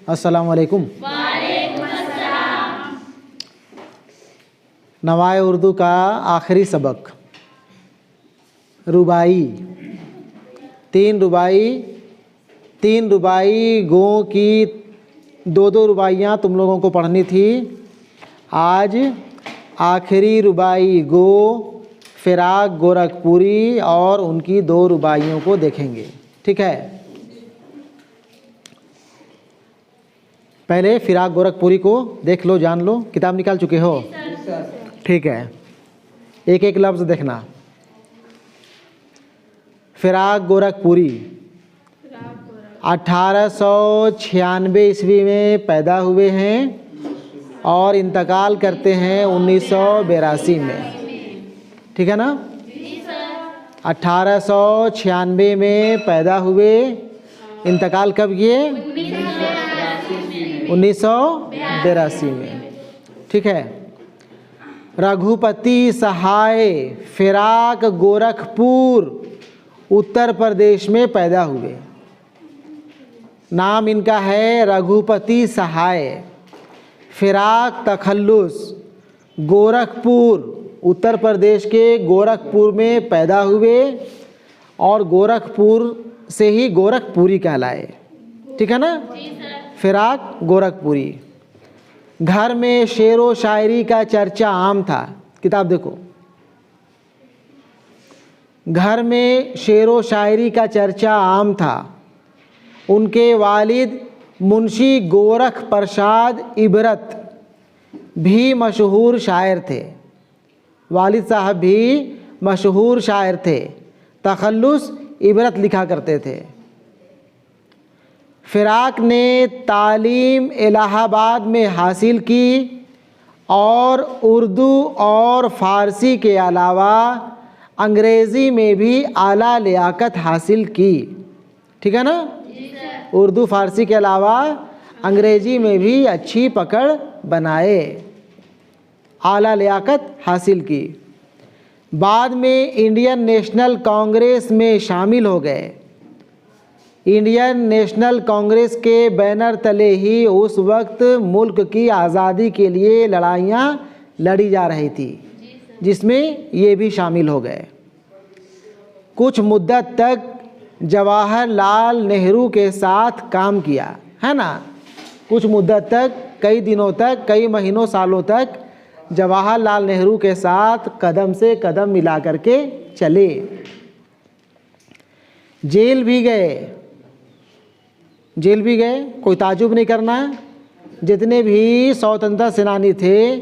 अस्सलाम वालेकुम। नवाए उर्दू का आखिरी सबक रुबाई। तीन रुबाई गो की दो रुबाइयाँ तुम लोगों को पढ़नी थी। आज आखिरी रुबाई गो फिराक गोरखपुरी और उनकी 2 रुबाइयों को देखेंगे। ठीक है, पहले फिराक गोरखपुरी को देख लो, जान लो। किताब निकाल चुके हो? ठीक है, एक एक लफ्ज़ देखना। फिराक गोरखपुरी 1896 ईस्वी में पैदा हुए हैं और इंतकाल करते हैं 1982 में। ठीक है ना? 1896 में पैदा हुए, इंतकाल कब किए? 1982 में। ठीक है। रघुपति सहाय फिराक गोरखपुर उत्तर प्रदेश में पैदा हुए। नाम इनका है रघुपति सहाय। फिराक तखल्लुस गोरखपुर उत्तर प्रदेश के गोरखपुर में पैदा हुए और गोरखपुर से ही गोरखपुरी कहलाए। ठीक है ना? फिराक गोरखपुरी। घर में शेर व शायरी का चर्चा आम था। किताब देखो। घर में शेर व शायरी का चर्चा आम था। उनके वालिद मुंशी गोरख प्रसाद इबरत भी मशहूर शायर थे। वालिद साहब भी मशहूर शायर थे। तखल्लुस इबरत लिखा करते थे। फिराक ने तालीम इलाहाबाद में हासिल की और उर्दू और फ़ारसी के अलावा अंग्रेज़ी में भी आला लियाकत हासिल की। ठीक है ना? उर्दू फ़ारसी के अलावा अंग्रेज़ी में भी अच्छी पकड़ बनाए, आला लियाकत हासिल की। बाद में इंडियन नेशनल कांग्रेस में शामिल हो गए। इंडियन नेशनल कांग्रेस के बैनर तले ही उस वक्त मुल्क की आज़ादी के लिए लड़ाइयाँ लड़ी जा रही थी, जिसमें ये भी शामिल हो गए। कुछ मुद्दत तक जवाहरलाल नेहरू के साथ काम किया, है ना? कुछ मुद्दत तक, कई दिनों तक, कई महीनों सालों तक जवाहरलाल नेहरू के साथ कदम से कदम मिला करके चले। जेल भी गए, कोई ताजुब नहीं करना। जितने भी स्वतंत्रता सेनानी थे,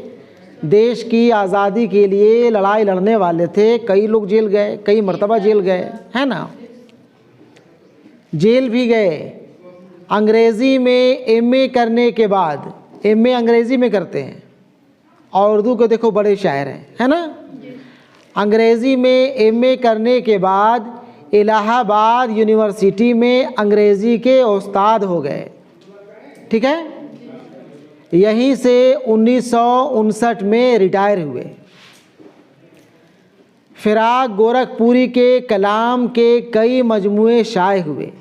देश की आज़ादी के लिए लड़ाई लड़ने वाले थे, कई लोग जेल गए, कई मर्तबा जेल गए, है ना? जेल भी गए। अंग्रेज़ी में एमए करने के बाद, एमए अंग्रेज़ी में करते हैं और उर्दू के देखो बड़े शायर हैं, है ना? अंग्रेज़ी में एमए करने के बाद इलाहाबाद यूनिवर्सिटी में अंग्रेज़ी के उस्ताद हो गए। ठीक है? यहीं से 1959 में रिटायर हुए। फिराक गोरखपुरी के कलाम के कई मजमूए शाये हुए।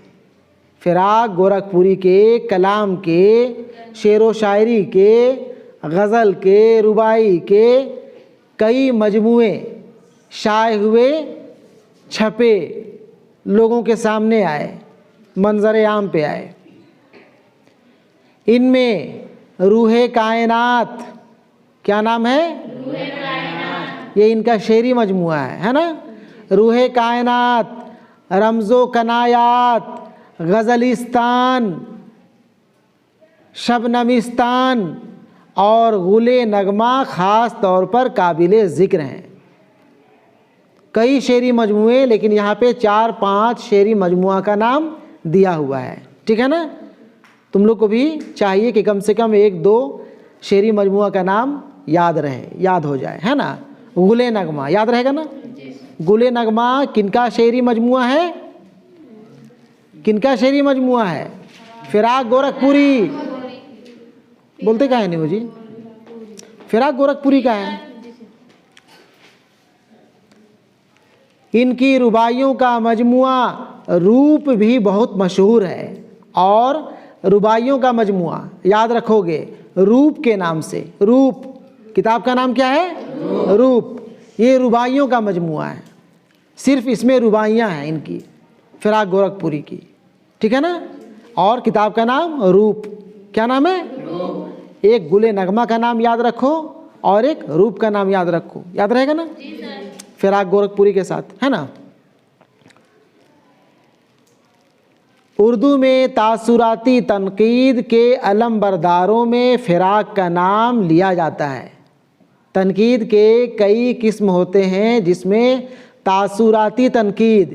फिराक गोरखपुरी के कलाम के, शेर व शायरी के, गज़ल के, रुबाई के कई मजमूए शाये हुए, छपे, लोगों के सामने आए, मंजर आम पे आए। इनमें रूहे कायनात, क्या नाम है? रूहे कायनात। ये इनका शेरी मजमुआ है ना? रूहे कायनात, रमज़ो कनायात, गज़लिस्तान, शबनमिस्तान और गुले नगमा ख़ास तौर पर काबिले ज़िक्र हैं। कई शेरी मजमुए, लेकिन यहाँ पे 4-5 शेरी मजमुआ का नाम दिया हुआ है। ठीक है ना? तुम लोग को भी चाहिए कि कम से कम 1-2 शेरी मजमुआ का नाम याद रहे, याद हो जाए, है ना? गुले नगमा याद रहेगा ना? गुले नगमा किनका शेरी मजमुआ है? किनका शेरी मजमुआ है? फिराक गोरखपुरी। बोलते क्या है नहीं वो जी? फिराक गोरखपुरी का है। इनकी रुबाइयों का मजमुआ रूप भी बहुत मशहूर है और रुबाइयों का मजमुआ, याद रखोगे रूप के नाम से। रूप किताब का नाम क्या है? रूप। ये रुबाइयों का मजमुआ है, सिर्फ इसमें रुबाइयाँ हैं इनकी, फिराक गोरखपुरी की, ठीक है ना। और किताब का नाम रूप। क्या नाम है? रूप। एक गुले नगमा का नाम याद रखो और एक रूप का नाम याद रखो, याद रहेगा ना फिराक गोरखपुरी के साथ, है ना। उर्दू में तासुराती तनकीद के अलम बरदारों में फिराक का नाम लिया जाता है। तनकीद के कई किस्म होते हैं जिसमें तासुराती तनकीद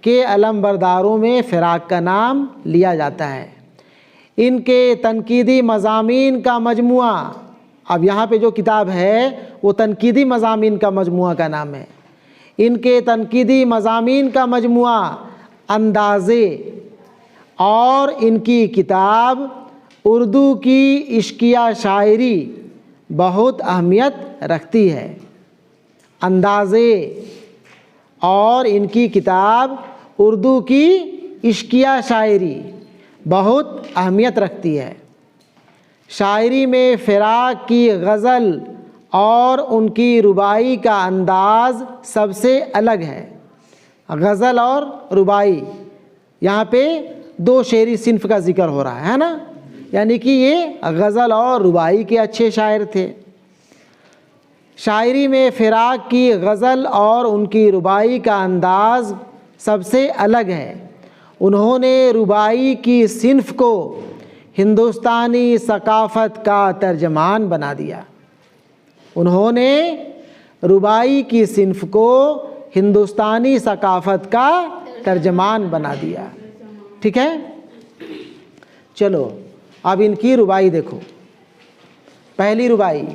के अलम बरदारों में फिराक का नाम लिया जाता है। इनके तनकीदी मज़ामीन का मजमुआ, अब यहाँ पे जो किताब है वो तनकीदी मज़ामीन का मजमुआ का नाम है। इनके तनकीदी मज़ामीन का मजमुआ अंदाज़े और इनकी किताब उर्दू की इश्किया शायरी बहुत अहमियत रखती है। अंदाज़े और इनकी किताब उर्दू की इश्किया शायरी बहुत अहमियत रखती है। शायरी में फ़िराक की गज़ल और उनकी रुबाई का अंदाज़ सबसे अलग है। गज़ल और रुबाई, यहाँ पे दो शेरी सिन्फ का ज़िक्र हो रहा है ना, यानी कि ये गज़ल और रुबाई के अच्छे शायर थे। शायरी में फ़िराक की गज़ल और उनकी रुबाई का अंदाज़ सबसे अलग है। उन्होंने रुबाई की सिन्फ को हिंदुस्तानी सकाफ़त का तर्जमान बना दिया। उन्होंने रुबाई की सिन्फ को हिंदुस्तानी सकाफ़त का तर्जमान बना दिया, ठीक है। चलो अब इनकी रुबाई देखो। पहली रुबाई,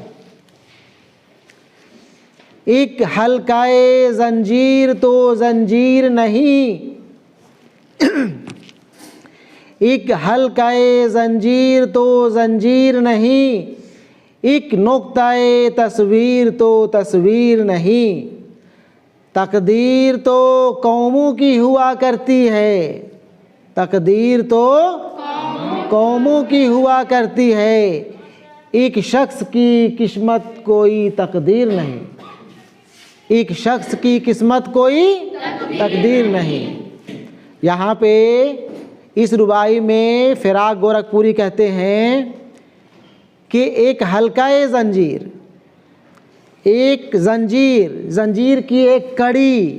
एक हल्काए ज़ंजीर तो ज़ंजीर नहीं, एक हल्काए ज़ंजीर तो ज़ंजीर नहीं, एक नुक्ताए तस्वीर तो तस्वीर नहीं। तकदीर तो कौमों की हुआ करती है, तकदीर तो कौमों की हुआ करती है, एक शख्स की किस्मत कोई तकदीर नहीं, एक शख्स की किस्मत कोई तकदीर नहीं। यहाँ पे इस रुबाई में फिराक गोरखपुरी कहते हैं कि एक हल्काए ज़ंजीर, एक ज़ंजीर, ज़ंजीर की एक कड़ी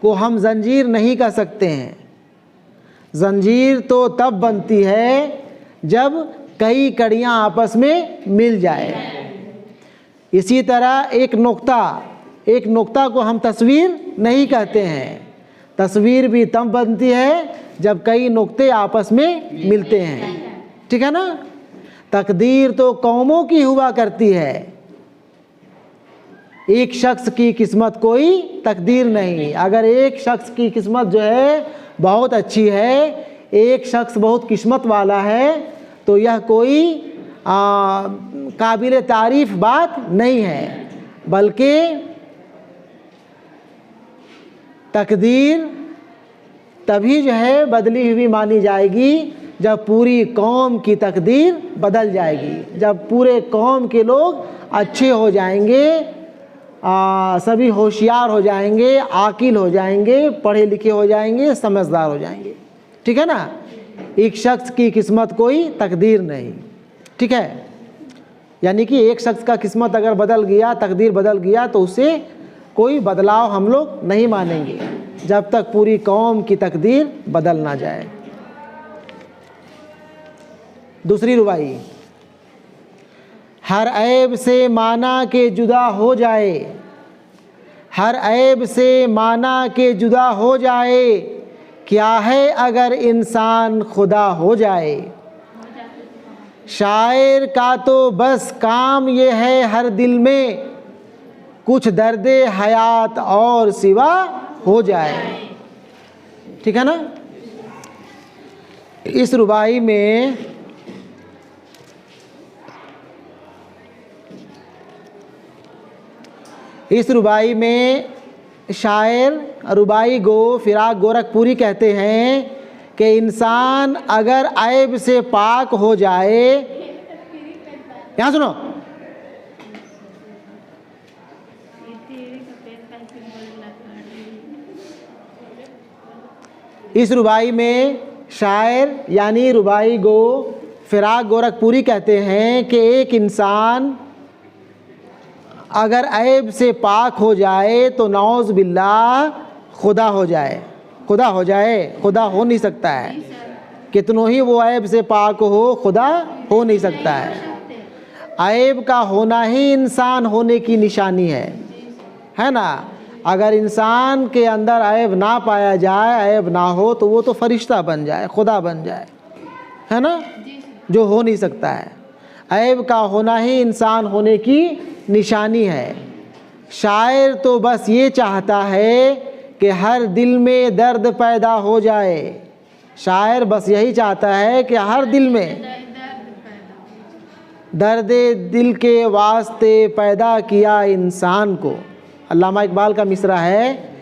को हम ज़ंजीर नहीं कह सकते हैं। ज़ंजीर तो तब बनती है जब कई कड़ियाँ आपस में मिल जाए। इसी तरह एक नुक्ता, एक नुक्ता को हम तस्वीर नहीं कहते हैं। तस्वीर भी तब बनती है जब कई नुक्ते आपस में मिलते हैं, ठीक है ना। तकदीर तो कौमों की हुआ करती है, एक शख्स की किस्मत कोई तकदीर नहीं। अगर एक शख्स की किस्मत जो है बहुत अच्छी है, एक शख्स बहुत किस्मत वाला है, तो यह कोई काबिल तारीफ़ बात नहीं है, बल्कि तकदीर तभी जो है बदली हुई मानी जाएगी जब पूरी कौम की तकदीर बदल जाएगी, जब पूरे कौम के लोग अच्छे हो जाएंगे, सभी होशियार हो जाएंगे, आकिल हो जाएंगे, पढ़े लिखे हो जाएंगे, समझदार हो जाएंगे, ठीक है ना। एक शख्स की किस्मत कोई तकदीर नहीं, ठीक है। यानी कि एक शख्स का किस्मत अगर बदल गया, तकदीर बदल गया, तो उससे कोई बदलाव हम लोग नहीं मानेंगे जब तक पूरी कौम की तकदीर बदल ना जाए। दूसरी रुबाई, हर ऐब से माना के जुदा हो जाए, हर ऐब से माना के जुदा हो जाए, क्या है अगर इंसान खुदा हो जाए। शायर का तो बस काम ये है हर दिल में कुछ दर्दे हयात और सिवा हो जाए, ठीक है ना। इस रुबाई में शायर रुबाई गो फिराक गोरखपुरी कहते हैं कि इंसान अगर ऐब से पाक हो जाए, यहाँ सुनो, इस रुबाई में शायर यानी रुबाई गो फिराक गोरखपुरी कहते हैं कि एक इंसान अगर ऐब से पाक हो जाए तो नौज़ बिल्लाह खुदा हो जाए। खुदा हो जाए, खुदा हो नहीं सकता है, कितनों ही वो ऐब से पाक हो, खुदा हो नहीं सकता है। ऐब का होना ही इंसान होने की निशानी है ना। अगर इंसान के अंदर ऐब ना पाया जाए, ऐब ना हो, तो वो तो फरिश्ता बन जाए, खुदा बन जाए, है ना, जो हो नहीं सकता है। ऐब का होना ही इंसान होने की निशानी है। शायर तो बस ये चाहता है कि हर दिल में दर्द पैदा हो जाए। शायर बस यही चाहता है कि हर दिल में दर्द दिल के वास्ते पैदा किया इंसान को। अल्लामा इकबाल का मिसरा है,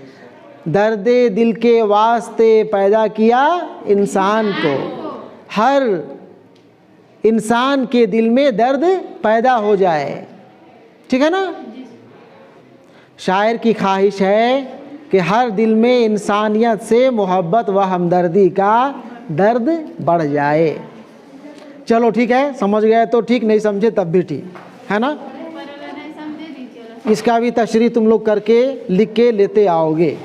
दर्द दिल के वास्ते पैदा किया इंसान को, हर इंसान के दिल में दर्द पैदा हो जाए। ठीक है ना। शायर की ख्वाहिश है कि हर दिल में इंसानियत से मोहब्बत व हमदर्दी का दर्द बढ़ जाए। चलो ठीक है, समझ गए तो ठीक, नहीं समझे तब भी ठीक है ना। इसका भी तशरीह तुम लोग करके लिख के लेते आओगे।